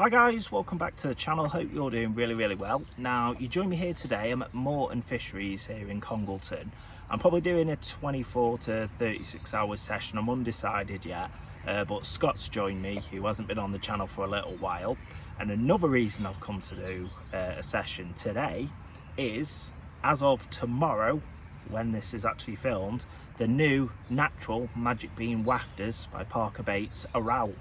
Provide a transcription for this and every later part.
Hi guys, welcome back to the channel. Hope you're doing really well. Now you join me here today. I'm at Moreton Fisheries here in Congleton. I'm probably doing a 24 to 36 hour session. I'm undecided yet, but Scott's joined me, who hasn't been on the channel for a little while. And another reason I've come to do a session today is, as of tomorrow, when this is actually filmed, the new natural magic bean wafters by Parker Baits are out.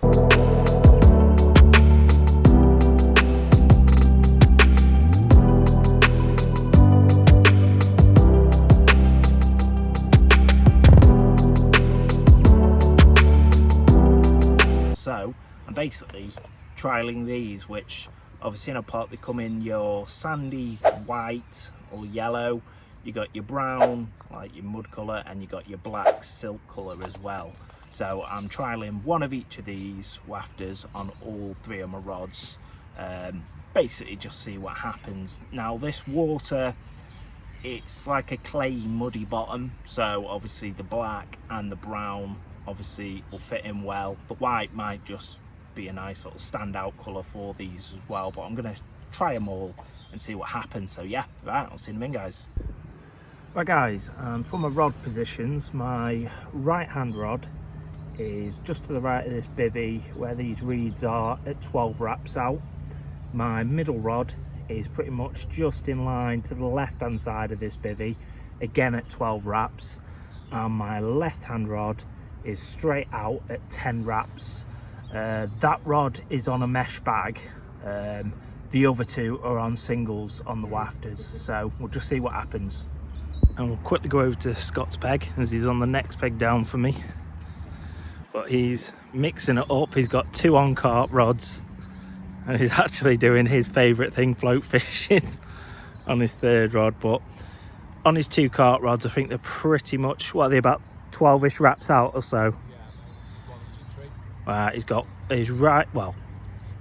So I'm basically trialing these, which obviously in a pot they come in your sandy white or yellow, you got your brown like your mud colour, and you got your black silk colour as well. So I'm trialing one of each of these wafters on all three of my rods, basically just see what happens. Now this water, it's like a clayey muddy bottom, so obviously the black and the brown obviously will fit in well. The white might just be a nice little standout colour for these as well, but I'm going to try them all and see what happens. So yeah, right, I'll see them in, guys. Right guys, for my rod positions, my right hand rod is just to the right of this bivvy where these reeds are at 12 wraps out. My middle rod is pretty much just in line to the left hand side of this bivvy, again at 12 wraps, and my left hand rod is straight out at 10 wraps. That rod is on a mesh bag, the other two are on singles on the wafters, so we'll just see what happens. And we'll quickly go over to Scott's peg, as he's on the next peg down for me, but he's mixing it up. He's got two on carp rods, and he's actually doing his favourite thing, float fishing, on his third rod. But on his two carp rods, I think they're pretty much, what are they, about 12ish wraps out or so. He's got his right, well,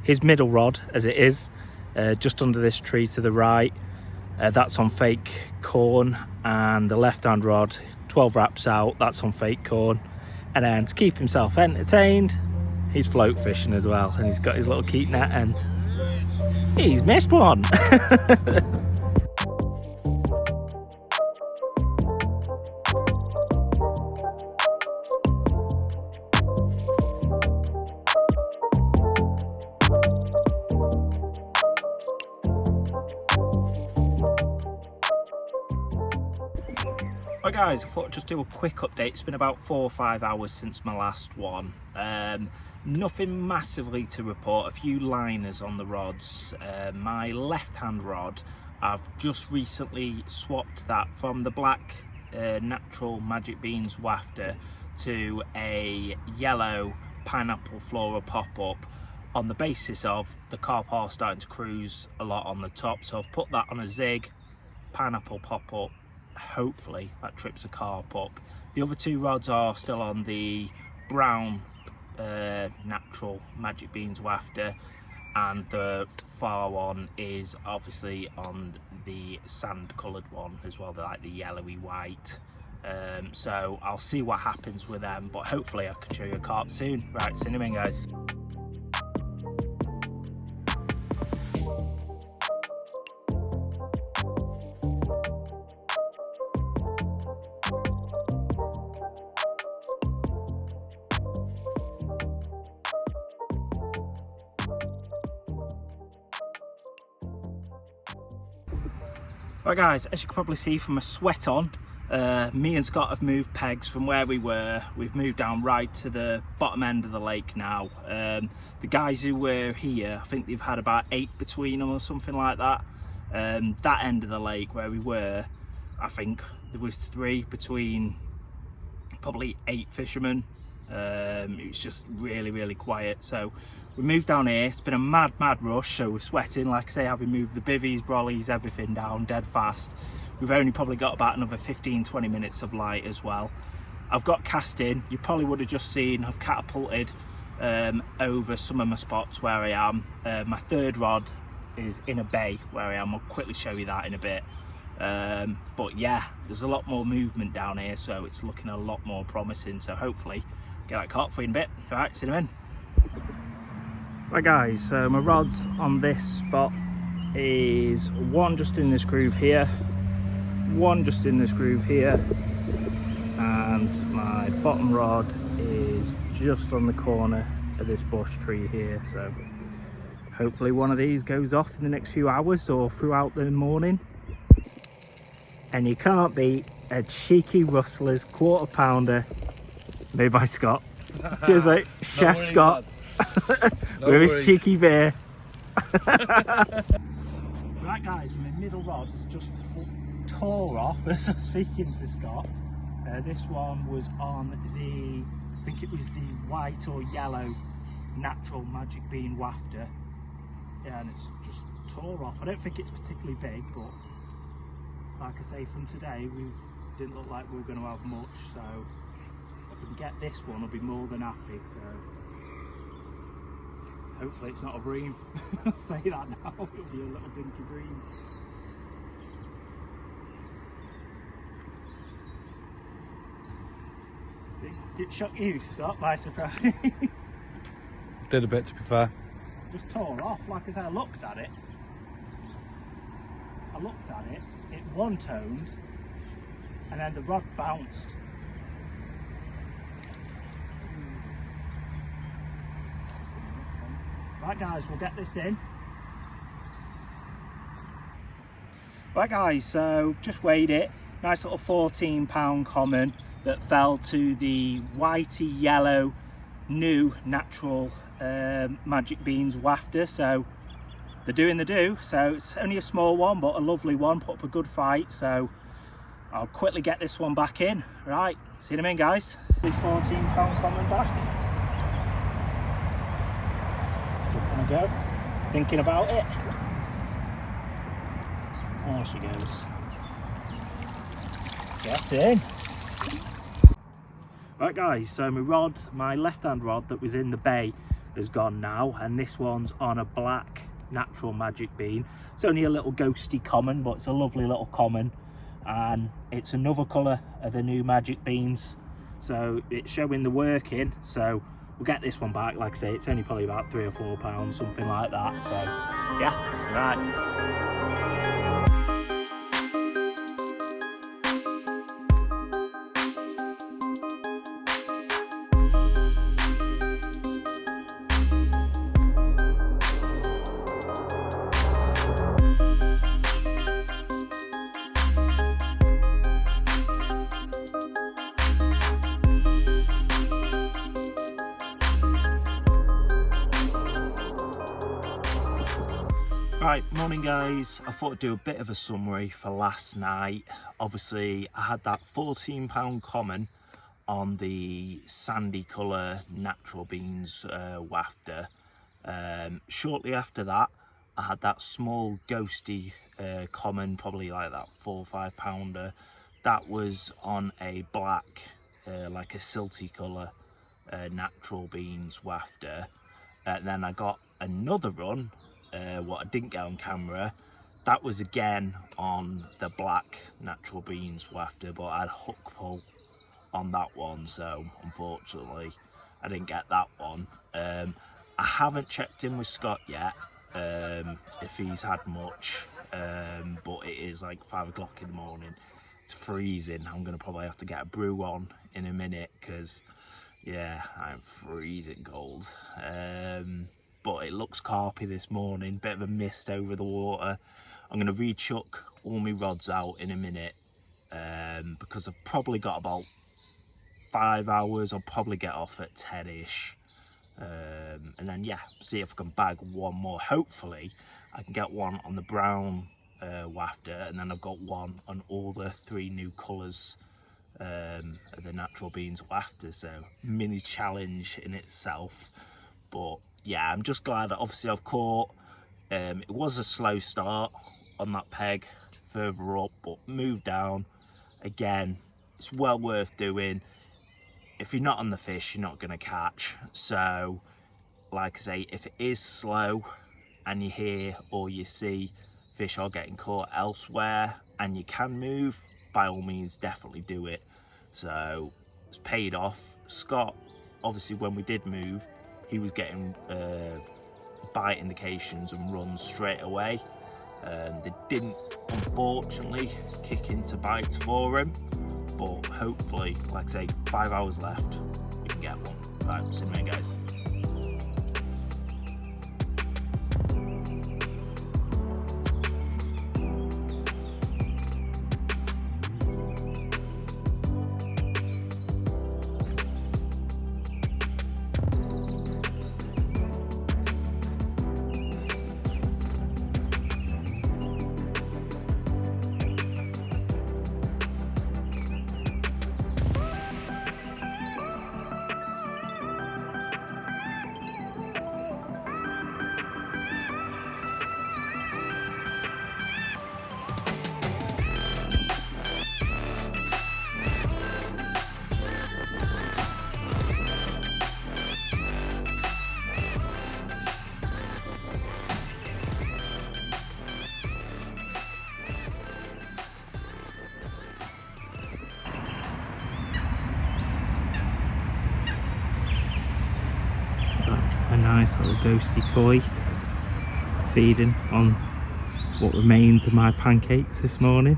his middle rod as it is, just under this tree to the right, that's on fake corn, and the left hand rod 12 wraps out, that's on fake corn. And then to keep himself entertained, he's float fishing as well, and he's got his little keep net and he's missed one. Right guys, I thought I'd just do a quick update. It's been about 4 or 5 hours since my last one. Nothing massively to report, a few liners on the rods. My left hand rod, I've just recently swapped that from the black natural magic beans wafter to a yellow pineapple flora pop-up, on the basis of the carp are starting to cruise a lot on the top. So I've put that on a zig pineapple pop-up. Hopefully that trips a carp up. The other two rods are still on the brown natural magic beans wafter, and the far one is obviously on the sand coloured one as well, like the yellowy white. So I'll see what happens with them, but hopefully I can show you a carp soon. Right, see you in, guys. Right guys, as you can probably see from my sweat on, me and Scott have moved pegs from where we were. We've moved down right to the bottom end of the lake now. The guys who were here, I think they've had about 8 between them or something like that. That end of the lake where we were, I think there was 3 between probably 8 fishermen. It was just really quiet, so we moved down here. It's been a mad rush, so we're sweating, like I say, having moved the bivvies, brollies, everything down dead fast. We've only probably got about another 15-20 minutes of light as well. I've got cast in. You probably would have just seen I've catapulted over some of my spots where I am. My third rod is in a bay where I am. I'll quickly show you that in a bit. But yeah, there's a lot more movement down here, so it's looking a lot more promising. So hopefully get that caught for you in a bit. All right, see you in a minute. Right guys, so my rods on this spot is one just in this groove here, one just in this groove here, and my bottom rod is just on the corner of this bush tree here. So hopefully one of these goes off in the next few hours or throughout the morning. And you can't beat a cheeky Rustler's quarter pounder made by Scott. Cheers mate, Chef Scott. No with his worries. cheeky beer. Right guys, my middle rod has just tore off as I was speaking to Scott. This one was on the, I think it was the white or yellow natural magic bean wafter. Yeah, and it's just tore off. I don't think it's particularly big, but like I say, from today we didn't look like we were going to have much, so if we can get this one I'll be more than happy. So hopefully it's not a bream. I'll say that now, it'll be a little dinky bream. It shocked you, Scott, by surprise. Did a bit, to be fair. Just tore off. Like I said, I looked at it, it one-toned, and then the rod bounced. Right guys, we'll get this in. Right guys, so just weighed it. Nice little 14-pound common that fell to the whitey yellow new natural magic beans wafter. So they're doing the do. So it's only a small one, but a lovely one. Put up a good fight. So I'll quickly get this one back in. Right, see you in a minute guys. The 14-pound common back. Go thinking about it. There she goes. Get in. Right guys, so my rod, my left hand rod that was in the bay has gone now, and this one's on a black natural magic bean. It's only a little ghosty common, but it's a lovely little common, and it's another colour of the new magic beans, so it's showing the working. So we'll get this one back. Like I say, it's only probably about 3 or 4 pounds, something like that. So yeah, right. Right, morning guys. I thought I'd do a bit of a summary for last night. Obviously I had that 14-pound common on the sandy colour natural beans wafter. Shortly after that I had that small ghosty common, probably like that 4 or 5 pounder. That was on a black like a silty colour natural beans wafter. Then I got another run, what I didn't get on camera, that was again on the black natural beans wafter, but I had hook pull on that one, so unfortunately I didn't get that one. I haven't checked in with Scott yet if he's had much, but it is like 5 o'clock in the morning, it's freezing. I'm gonna probably have to get a brew on in a minute because yeah, I'm freezing cold. But it looks carpy this morning, bit of a mist over the water. I'm going to re-chuck all my rods out in a minute because I've probably got about 5 hours. I'll probably get off at 10ish, and then yeah, see if I can bag one more. Hopefully I can get one on the brown wafter, and then I've got one on all the 3 new colours of the natural beans wafter. So mini challenge in itself, but yeah, I'm just glad that obviously I've caught. It was a slow start on that peg further up, but moved down again. It's well worth doing. If you're not on the fish, you're not going to catch. So like I say, if it is slow and you hear or you see fish are getting caught elsewhere and you can move, by all means definitely do it. So it's paid off. Scott, obviously when we did move, he was getting bite indications and run straight away. They didn't unfortunately kick into bites for him, but hopefully, like I say, 5 hours left, we can get one. Right, see you in a minute, guys. A nice little ghosty koi feeding on what remains of my pancakes this morning.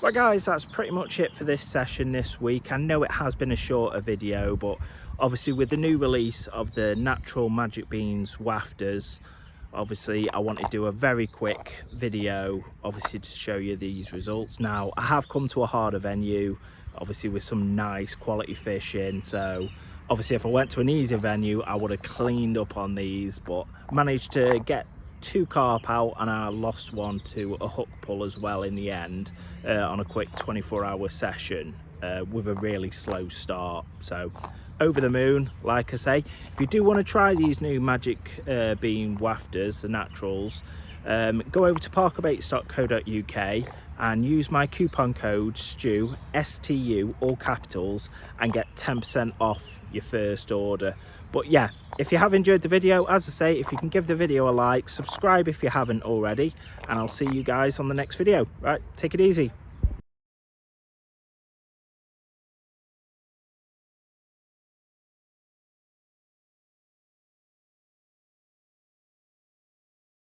Right guys, that's pretty much it for this session this week. I know it has been a shorter video, but obviously with the new release of the natural magic beans wafters, obviously I want to do a very quick video obviously to show you these results. Now I have come to a harder venue, obviously with some nice quality fish in, so obviously if I went to an easier venue I would have cleaned up on these, but managed to get 2 carp out and I lost one to a hook pull as well in the end, on a quick 24-hour session with a really slow start. So over the moon, like I say. If you do want to try these new magic bean wafters, the naturals, go over to parkerbaits.co.uk and use my coupon code STU, STU, all capitals, and get 10% off your first order. But yeah, if you have enjoyed the video, as I say, if you can give the video a like, subscribe if you haven't already, and I'll see you guys on the next video. Right, take it easy.